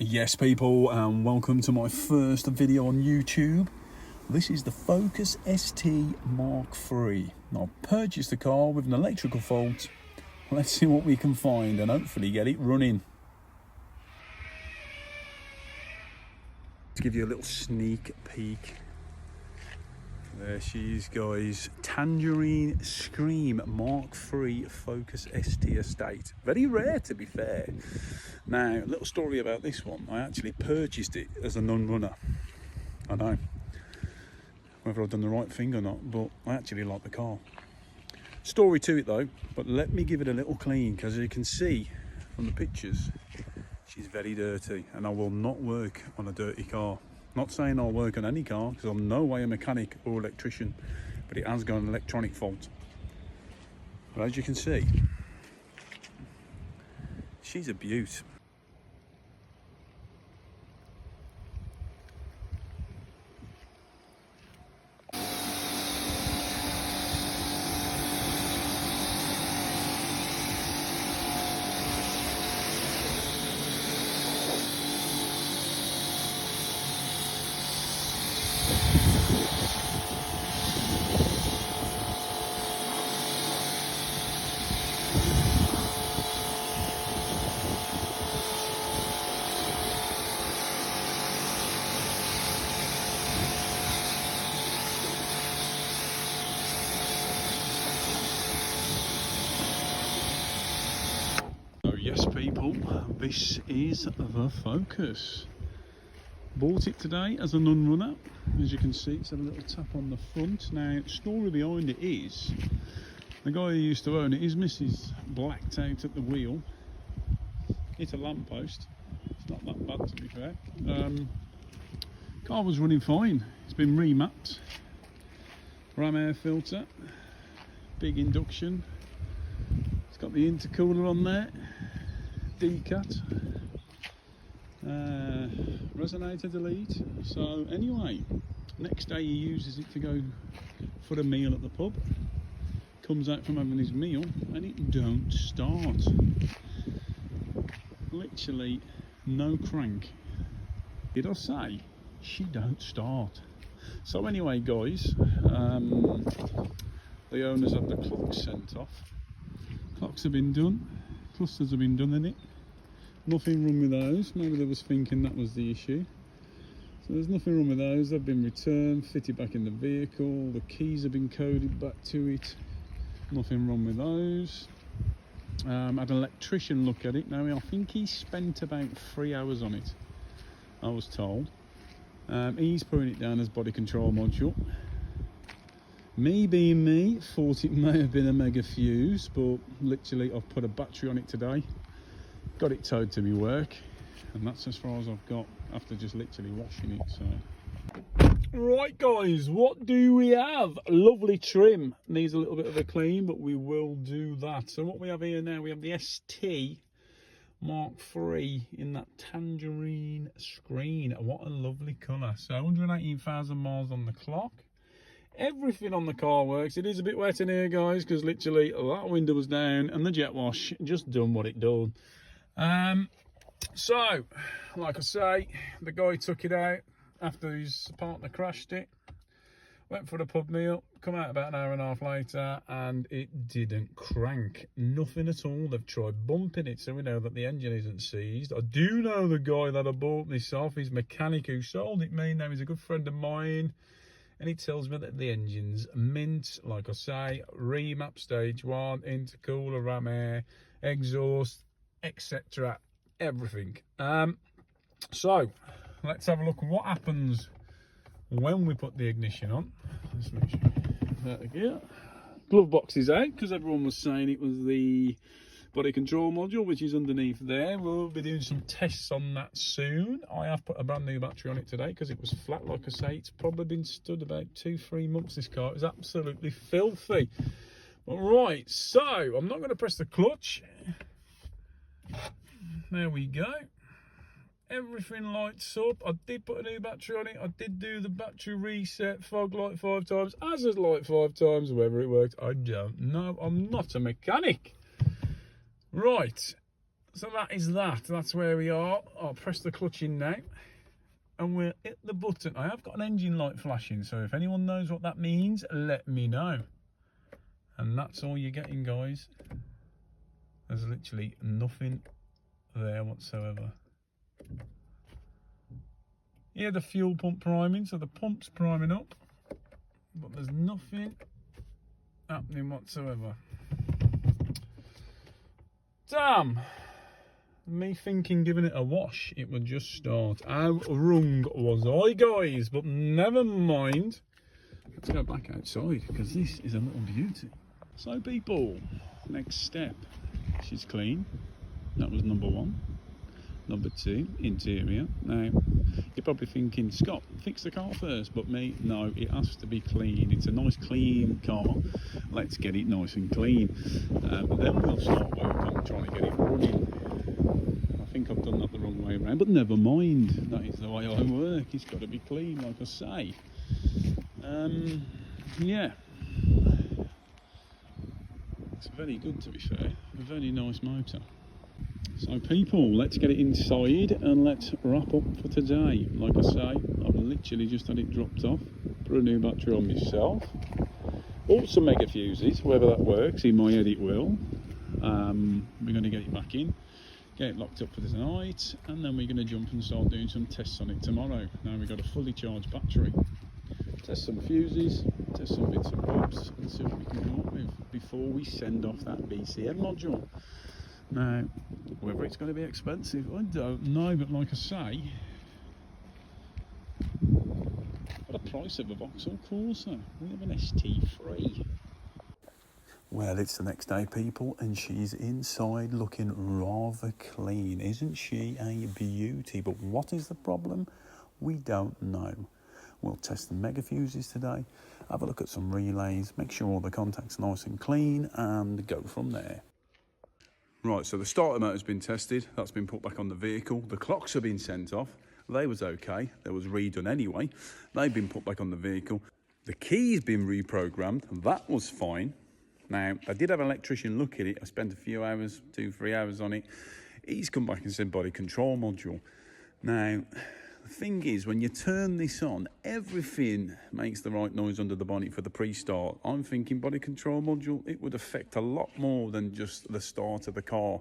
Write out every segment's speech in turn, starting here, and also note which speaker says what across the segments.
Speaker 1: Yes people, and welcome to my first video on YouTube. This is the Focus ST Mark III. I've purchased the car with an electrical fault. Let's see what we can find and hopefully get it running. To give you a little sneak peek. There she is, guys. Tangerine Scream Mark III Focus ST Estate. Very rare, to be fair. Now, a little story about this one. I actually purchased it as a non-runner. I know whether I've done the right thing or not, but I actually like the car. Story to it though, but let me give it a little clean, because as you can see from the pictures, she's very dirty, and I will not work on a dirty car. Not saying I'll work on any car, because I'm no way a mechanic or electrician, but it has got an electronic fault. But as you can see, she's a beaut. Yes people, this is the Focus. Bought it today as a non-runner. As you can see, it's had a little tap on the front. Now, the story behind it is, the guy who used to own it, his missus blacked out at the wheel, hit a lamppost. It's not that bad, to be fair. Car was running fine. It's been remapped. Ram air filter, big induction. It's got the intercooler on there. Decat, resonator delete. So anyway, next day he uses it to go for a meal at the pub, comes out from having his meal and it don't start. Literally no crank. Did I say she don't start? So anyway guys, the owners have the clocks sent off. Clocks have been done, clusters have been done in it. Nothing wrong with those. Maybe they was thinking that was the issue. So there's nothing wrong with those. They've been returned, fitted back in the vehicle. The keys have been coded back to it. Nothing wrong with those. Had an electrician look at it. Now I think he spent about 3 hours on it, I was told. He's putting it down as body control module. Me being me, thought it may have been a mega fuse, but literally I've put a battery on it today. Got it towed to my work, and that's as far as I've got after just literally washing it. So right guys, what do we have? Lovely trim, needs a little bit of a clean, but we will do that. So what we have here now, we have the ST Mark III in that tangerine screen. What a lovely colour. So 118,000 miles on the clock. Everything on the car works. It is a bit wet in here guys, because literally that window was down and the jet wash just done what it done. So like I say, the guy took it out after his partner crashed it, went for the pub meal, come out about an hour and a half later and it didn't crank. Nothing at all. They've tried bumping it, so we know that the engine isn't seized. I do know the guy that I bought this off, his mechanic who sold it me. Now he's a good friend of mine, and he tells me that the engine's mint. Like I say, remap stage 1, intercooler, ram air, exhaust, etc. Everything. So let's have a look at what happens when we put the ignition on. Let's make sure that again. Glove box is out, because everyone was saying it was the body control module, which is underneath there. We'll be doing some tests on that soon. I have put a brand new battery on it today because it was flat. Like I say, it's probably been stood about 2-3 months, this car. It was absolutely filthy. All right, so I'm not going to press the clutch. There we go. Everything lights up. I did put a new battery on it. I did do the battery reset, fog light 5 times, hazard light 5 times, whether it worked, I don't know. I'm not a mechanic. Right, So that is that. That's where we are. I'll press the clutch in now. And we'll hit the button. I have got an engine light flashing, so if anyone knows what that means, let me know. And that's all you're getting, guys. There's literally nothing there whatsoever. Yeah, the fuel pump priming, so the pump's priming up, but there's nothing happening whatsoever. Damn! Me thinking giving it a wash, it would just start. How wrong was I, guys? But never mind. Let's go back outside, because this is a little beauty. So people, next step. She's clean. That was number one. Number two, interior. Now, you're probably thinking, Scott, fix the car first. But me, no, it has to be clean. It's a nice clean car. Let's get it nice and clean. But then we'll start work on trying to get it running. I think I've done that the wrong way around, but never mind. That is the way I work. It's got to be clean, like I say. Yeah. It's very good, to be fair. A very nice motor. So people, let's get it inside and let's wrap up for today. Like I say, I've literally just had it dropped off. Put a new battery on myself. Bought some mega fuses, whether that works, in my head it will. We're going to get it back in, get it locked up for tonight, and then we're going to jump and start doing some tests on it tomorrow. Now we've got a fully charged battery. Test some fuses, test some bits and bobs, and see what we can come up with before we send off that BCM module. Now, whether it's going to be expensive, I don't know, but like I say, what a price of a Vauxhall Corsa. We have an ST3. Well, it's the next day, people, and she's inside looking rather clean. Isn't she a beauty? But what is the problem? We don't know. We'll test the mega fuses today, have a look at some relays, make sure all the contacts are nice and clean, and go from there. Right, so the starter motor's been tested. That's been put back on the vehicle. The clocks have been sent off. They was okay. They was redone anyway. They've been put back on the vehicle. The key's been reprogrammed. That was fine. Now, I did have an electrician look at it. I spent a few hours, 2-3 hours on it. He's come back and said body control module. Now, the thing is, when you turn this on, everything makes the right noise under the bonnet for the pre-start. I'm thinking body control module, it would affect a lot more than just the start of the car.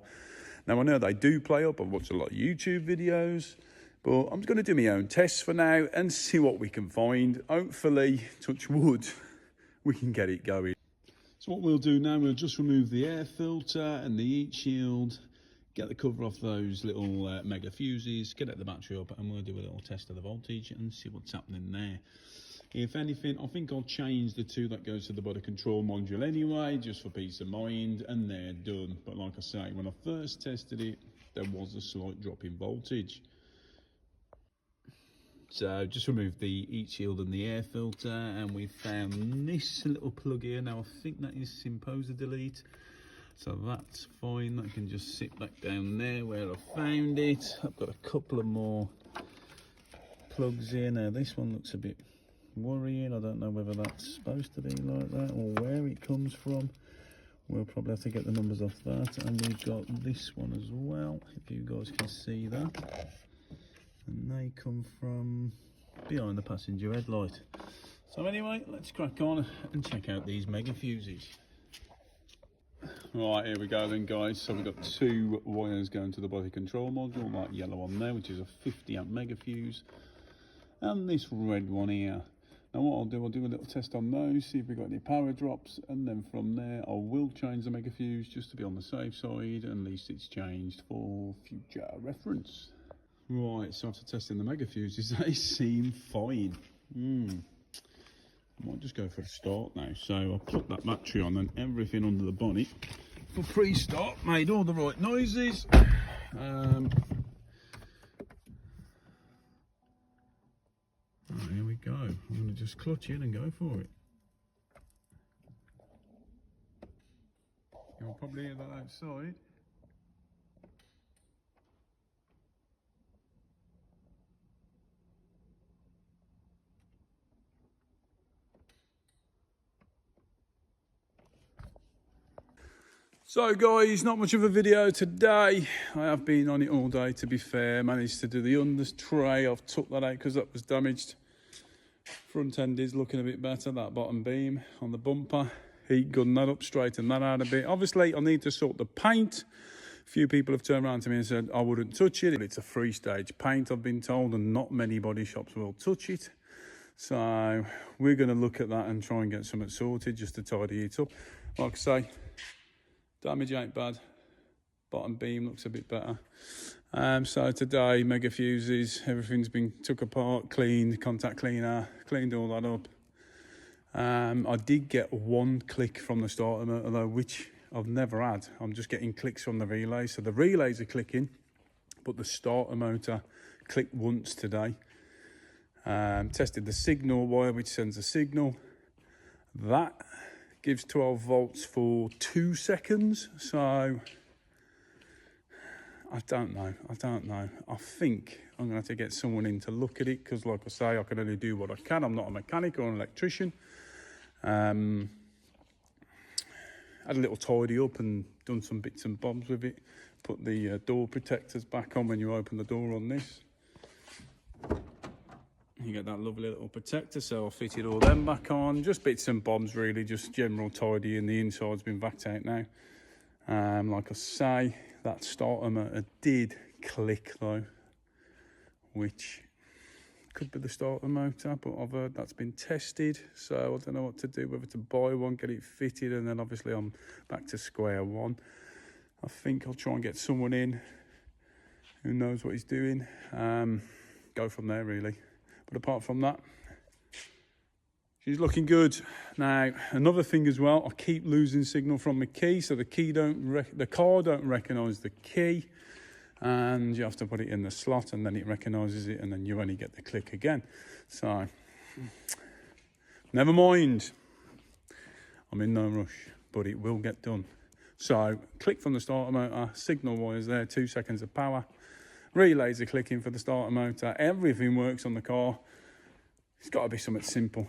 Speaker 1: Now, I know they do play up. I've watched a lot of YouTube videos, but I'm just going to do my own tests for now and see what we can find. Hopefully, touch wood, we can get it going. So what we'll do now, we'll just remove the air filter and the heat shield, get the cover off those little mega fuses, get the battery up, and we'll do a little test of the voltage and see what's happening there. If anything, I think I'll change the two that goes to the body control module anyway, just for peace of mind, and they're done. But like I say, when I first tested it, there was a slight drop in voltage. So just removed the heat shield and the air filter, and we found this little plug here. Now I think that is Simposer delete. So that's fine, that can just sit back down there where I found it. I've got a couple of more plugs here. Now this one looks a bit worrying. I don't know whether that's supposed to be like that or where it comes from. We'll probably have to get the numbers off that. And we've got this one as well, if you guys can see that. And they come from behind the passenger headlight. So anyway, let's crack on and check out these mega fuses. Right, here we go then, guys. So we've got two wires going to the body control module, that yellow one there, which is a 50 amp mega fuse, and this red one here. Now what I'll do a little test on those, see if we've got any power drops, and then from there I will change the mega fuse just to be on the safe side, and at least it's changed for future reference. Right, so after testing the mega fuses, they seem fine. I might just go for a start now. So I'll put that battery on and everything under the bonnet for pre-start, made all the right noises. Right, here we go. I'm going to just clutch in and go for it. You'll probably hear that outside. So guys, not much of a video today. I have been on it all day, to be fair. Managed to do the under tray. I've took that out because that was damaged. Front end is looking a bit better. That bottom beam on the bumper, heat gun that up, straighten that out a bit. Obviously I need to sort the paint. A few people have turned around to me and said I wouldn't touch it. It's a 3-stage paint, I've been told, and not many body shops will touch it. So we're going to look at that and try and get something sorted just to tidy it up. Like I say, damage ain't bad. Bottom beam looks a bit better. So today, mega fuses, everything's been took apart, cleaned, contact cleaner, cleaned all that up. I did get one click from the starter motor though, which I've never had. I'm just getting clicks from the relay. So the relays are clicking, but the starter motor clicked once today. Tested the signal wire, which sends a signal. That gives 12 volts for 2 seconds. So I don't know. I think I'm going to have to get someone in to look at it because, like I say, I can only do what I can. I'm not a mechanic or an electrician. Had a little tidy up and done some bits and bobs with it. Put the door protectors back on when you open the door on this. You get that lovely little protector, so I fitted all them back on. Just bits and bobs really, just general tidying. The inside's been backed out now. Like I say, that starter motor did click though, which could be the starter motor, but I've heard that's been tested, so I don't know what to do, whether to buy one, get it fitted, and then obviously I'm back to square one. I think I'll try and get someone in who knows what he's doing, go from there really. But apart from that, she's looking good. Now, another thing as well, I keep losing signal from my key, so the car don't recognise the key, and you have to put it in the slot, and then it recognises it, and then you only get the click again. So, never mind. I'm in no rush, but it will get done. So, click from the starter motor, signal wires there, 2 seconds of power. Relays are clicking for the starter motor. Everything works on the car. It's got to be something simple.